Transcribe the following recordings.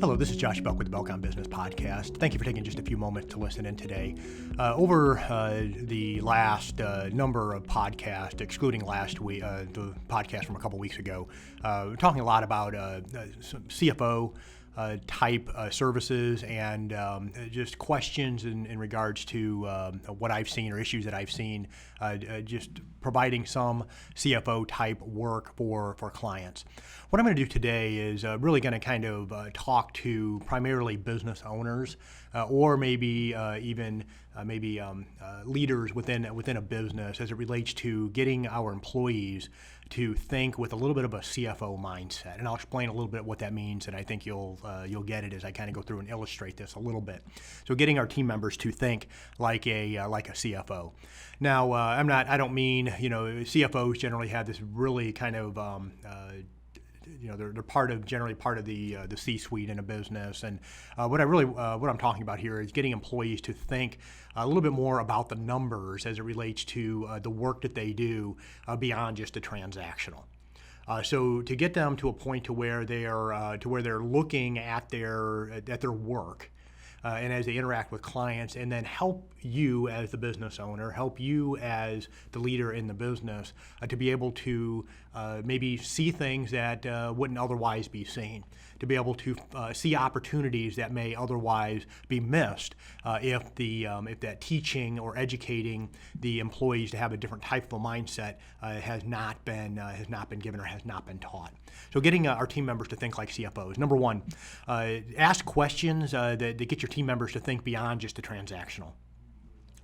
Hello, this is Josh Belk with the Belk on Business podcast. Thank you for taking just a few moments to listen in today. Over the last number of podcasts, excluding last week, the podcast from a couple weeks ago, we're talking a lot about some CFO type services and just questions in regards to what I've seen or issues that I've seen, just providing some CFO type work for clients. What I'm going to do today is really going to kind of talk to primarily business owners or maybe even leaders within a business as it relates to getting our employees to think with a little bit of a CFO mindset, and I'll explain a little bit what that means, and I think you'll get it as I kind of go through and illustrate this a little bit. So, getting our team members to think like a CFO. Now, I don't mean CFOs generally have this really kind of they're generally part of the C-suite in a business, and what I'm talking about here is getting employees to think a little bit more about the numbers as it relates to the work that they do beyond just the transactional. So to get them to a point to where they're looking at their work. And as they interact with clients, and then help you as the business owner, help you as the leader in the business to be able to maybe see things that wouldn't otherwise be seen, to be able to see opportunities that may otherwise be missed if that teaching or educating the employees to have a different type of a mindset has not been given or has not been taught. So getting our team members to think like CFOs. Number one, ask questions that get your team members to think beyond just the transactional.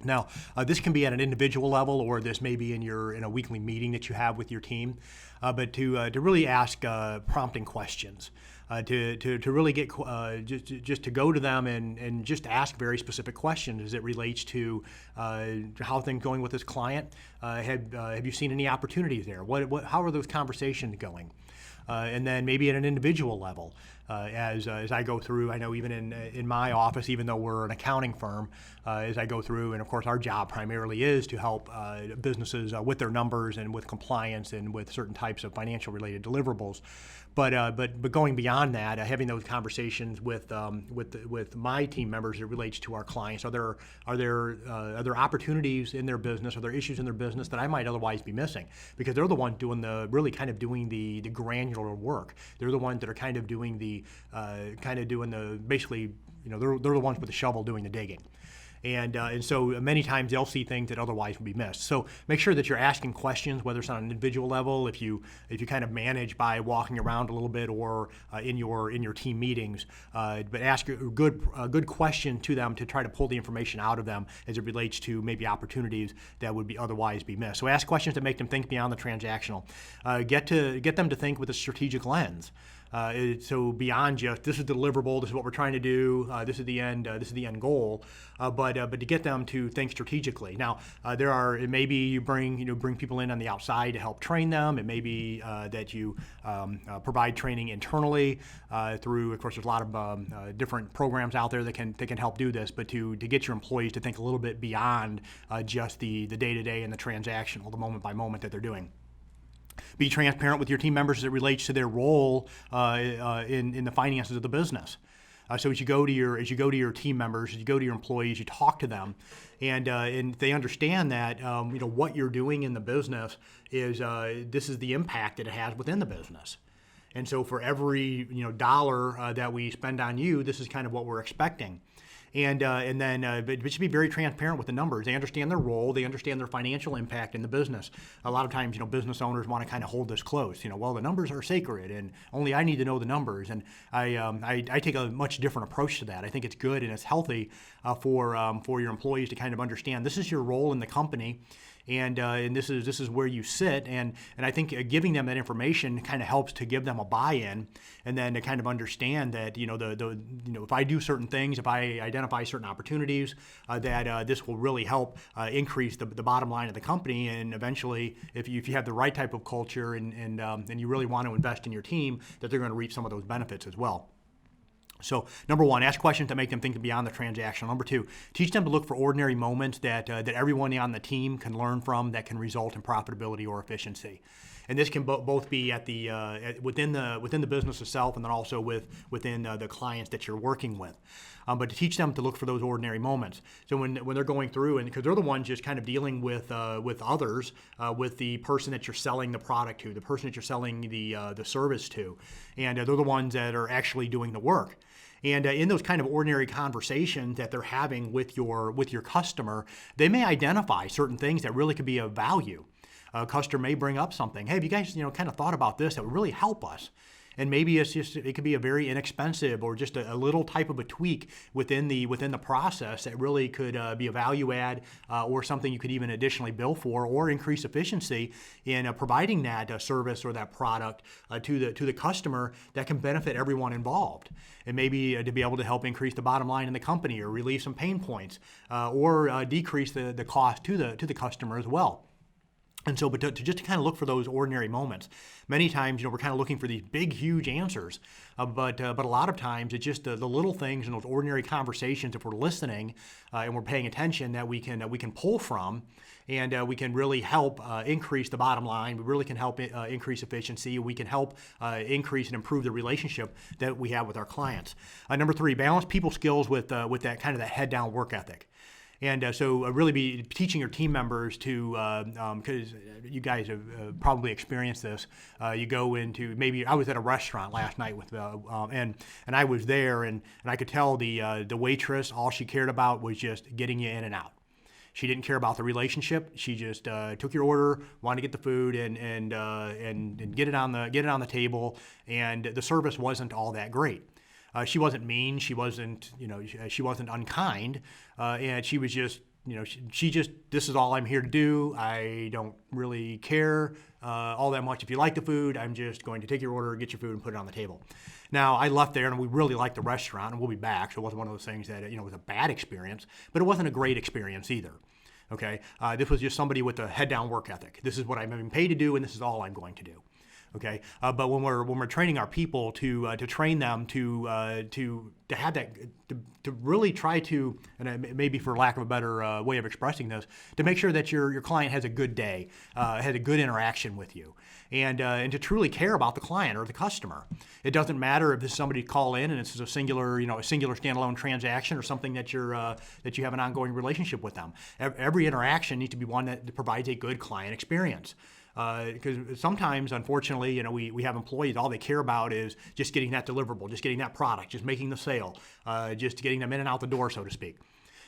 Now, this can be at an individual level, or this may be in a weekly meeting that you have with your team, but to really ask prompting questions, to really get just to go to them and just ask very specific questions as it relates to how things going with this client. Have you seen any opportunities there? How are those conversations going? And then maybe at an individual level, as I go through, I know even in my office, even though we're an accounting firm, as I go through, and of course our job primarily is to help businesses with their numbers and with compliance and with certain types of financial related deliverables. But going beyond that, having those conversations with my team members as it relates to our clients, are there opportunities in their business, are there issues in their business that I might otherwise be missing? Because they're the ones doing the granular work. They're the ones that are kind of doing the basically, they're the ones with the shovel doing the digging. And so many times they'll see things that otherwise would be missed. So make sure that you're asking questions, whether it's on an individual level, if you kind of manage by walking around a little bit, or in your team meetings, but ask a good question to them to try to pull the information out of them as it relates to maybe opportunities that would otherwise be missed. So ask questions that make them think beyond the transactional. Get them to think with a strategic lens. So beyond just this is the deliverable, this is what we're trying to do, this is the end goal, but to get them to think strategically. Now it may be you bring people in on the outside to help train them. It may be that you provide training internally through, of course, there's a lot of different programs out there that can help do this. But to get your employees to think a little bit beyond just the day-to-day and the transactional, the moment by moment that they're doing. Be transparent with your team members as it relates to their role in the finances of the business. So as you go to your team members, as you go to your employees, you talk to them, and they understand that what you're doing in the business is this is the impact that it has within the business. And so for every dollar that we spend on you, this is kind of what we're expecting. And then but should be very transparent with the numbers. They understand their role. They understand their financial impact in the business. A lot of times, business owners want to kind of hold this close. Well, the numbers are sacred, and only I need to know the numbers. And I take a much different approach to that. I think it's good and it's healthy for your employees to kind of understand this is your role in the company. And this is where you sit, and I think giving them that information kind of helps to give them a buy-in, and then to kind of understand that if I do certain things, if I identify certain opportunities, that this will really help increase the bottom line of the company, and eventually, if you have the right type of culture and you really want to invest in your team, that they're going to reap some of those benefits as well. So number one, ask questions that make them think beyond the transactional. Number two, teach them to look for ordinary moments that everyone on the team can learn from that can result in profitability or efficiency. And this can both be within the business itself, and then also within the clients that you're working with. But to teach them to look for those ordinary moments. So when they're going through, and because they're the ones just kind of dealing with others, with the person that you're selling the product to, the person that you're selling the service to, and they're the ones that are actually doing the work. And in those kind of ordinary conversations that they're having with your customer, they may identify certain things that really could be of value. A customer may bring up something. Hey, have you guys kind of thought about this? That would really help us. And maybe it could be a very inexpensive or just a little type of a tweak within the process that really could be a value add or something you could even additionally bill for or increase efficiency in providing that service or that product to the customer that can benefit everyone involved. And maybe to be able to help increase the bottom line in the company or relieve some pain points or decrease the cost to the customer as well. And so, but to kind of look for those ordinary moments. Many times, we're kind of looking for these big, huge answers, but a lot of times it's just the little things in those ordinary conversations. If we're listening and we're paying attention, that we can pull from, and we can really help increase the bottom line. We really can help increase efficiency. We can help increase and improve the relationship that we have with our clients. Number three, balance people skills with that kind of that head down work ethic. And so really be teaching your team members to, because you guys have probably experienced this, you go into, maybe I was at a restaurant last night with, and I was there and I could tell the waitress, all she cared about was just getting you in and out. She didn't care about the relationship. She just took your order, wanted to get the food and get it on the table, and the service wasn't all that great. She wasn't mean. She wasn't, she wasn't unkind, and she was just, she just, this is all I'm here to do. I don't really care all that much if you like the food. I'm just going to take your order, get your food, and put it on the table. Now, I left there, and we really liked the restaurant, and we'll be back. So it wasn't one of those things that was a bad experience, but it wasn't a great experience either. Okay, this was just somebody with a head down work ethic. This is what I'm being paid to do, and this is all I'm going to do. Okay, but when we're training our people to train them to have that to really try to, and maybe for lack of a better way of expressing this, to make sure that your client has a good day, has a good interaction with you, and to truly care about the client or the customer. It doesn't matter if this is somebody call in and it's a singular standalone transaction or something that you have an ongoing relationship with them. Every interaction needs to be one that provides a good client experience. Because sometimes, unfortunately, we have employees, all they care about is just getting that deliverable, just getting that product, just making the sale, just getting them in and out the door, so to speak.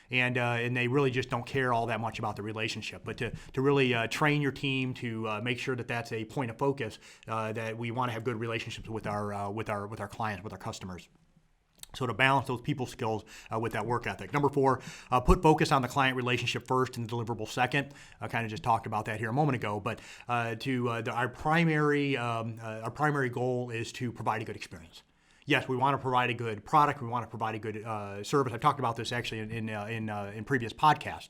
And they really just don't care all that much about the relationship. But to really train your team to make sure that that's a point of focus, that we want to have good relationships with our clients, with our customers. So to balance those people skills with that work ethic. Number four, put focus on the client relationship first and the deliverable second. I kind of just talked about that here a moment ago, but our primary goal is to provide a good experience. Yes, we want to provide a good product. We want to provide a good service. I've talked about this actually in previous podcasts.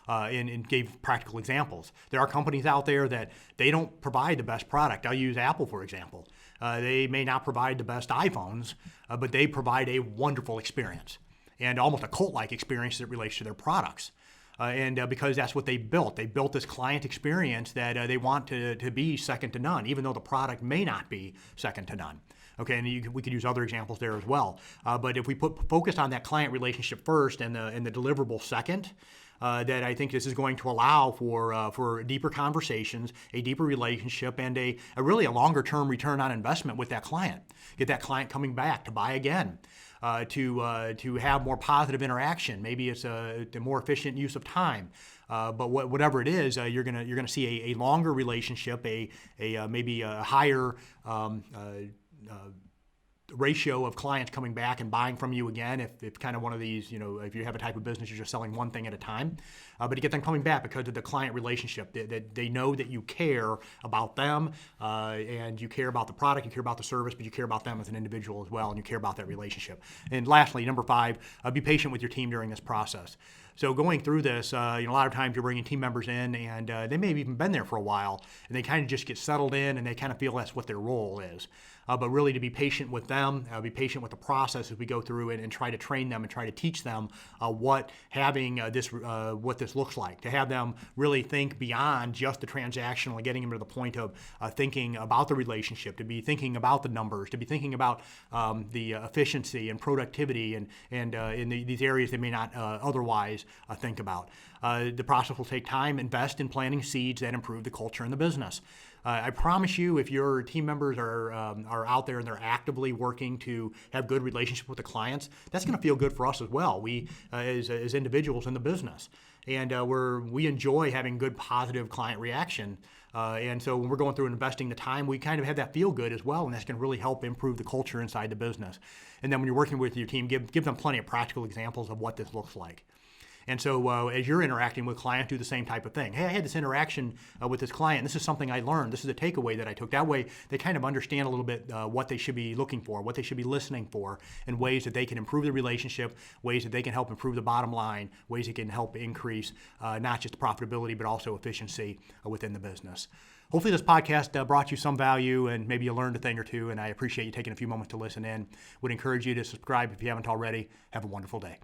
And gave practical examples. There are companies out there that they don't provide the best product. I'll use Apple, for example. They may not provide the best iPhones, but they provide a wonderful experience and almost a cult-like experience that relates to their products. Because that's what they built. They built this client experience that they want to be second to none, even though the product may not be second to none. Okay, and we could use other examples there as well. But if we put focus on that client relationship first and the deliverable second, that I think this is going to allow for deeper conversations, a deeper relationship, and a really a longer-term return on investment with that client. Get that client coming back to buy again, to have more positive interaction. Maybe it's a more efficient use of time. But whatever it is, you're gonna see a longer relationship, maybe a higher ratio of clients coming back and buying from you again, if kind of one of these, if you have a type of business, you're just selling one thing at a time, but to get them coming back because of the client relationship, that they know that you care about them, and you care about the product, you care about the service, but you care about them as an individual as well, and you care about that relationship. And lastly, number five, be patient with your team during this process. So going through this, a lot of times you're bringing team members in, and they may have even been there for a while, and they kind of just get settled in, and they kind of feel that's what their role is. But really to be patient with them, be patient with the process as we go through it, and try to train them and try to teach them what this looks like. To have them really think beyond just the transactional and getting them to the point of thinking about the relationship, to be thinking about the numbers, to be thinking about the efficiency and productivity and in these areas they may not otherwise think about. The process will take time. Invest in planting seeds that improve the culture in the business. I promise you, if your team members are out there and they're actively working to have good relationship with the clients, that's going to feel good for us as well. We, as individuals in the business, and we enjoy having good, positive client reaction. And so when we're going through and investing the time, we kind of have that feel good as well, and that's going to really help improve the culture inside the business. And then when you're working with your team, give them plenty of practical examples of what this looks like. And so as you're interacting with clients, do the same type of thing. Hey, I had this interaction with this client. This is something I learned. This is a takeaway that I took. That way, they kind of understand a little bit what they should be looking for, what they should be listening for, and ways that they can improve the relationship, ways that they can help improve the bottom line, ways that can help increase not just profitability, but also efficiency within the business. Hopefully this podcast brought you some value, and maybe you learned a thing or two, and I appreciate you taking a few moments to listen in. Would encourage you to subscribe if you haven't already. Have a wonderful day.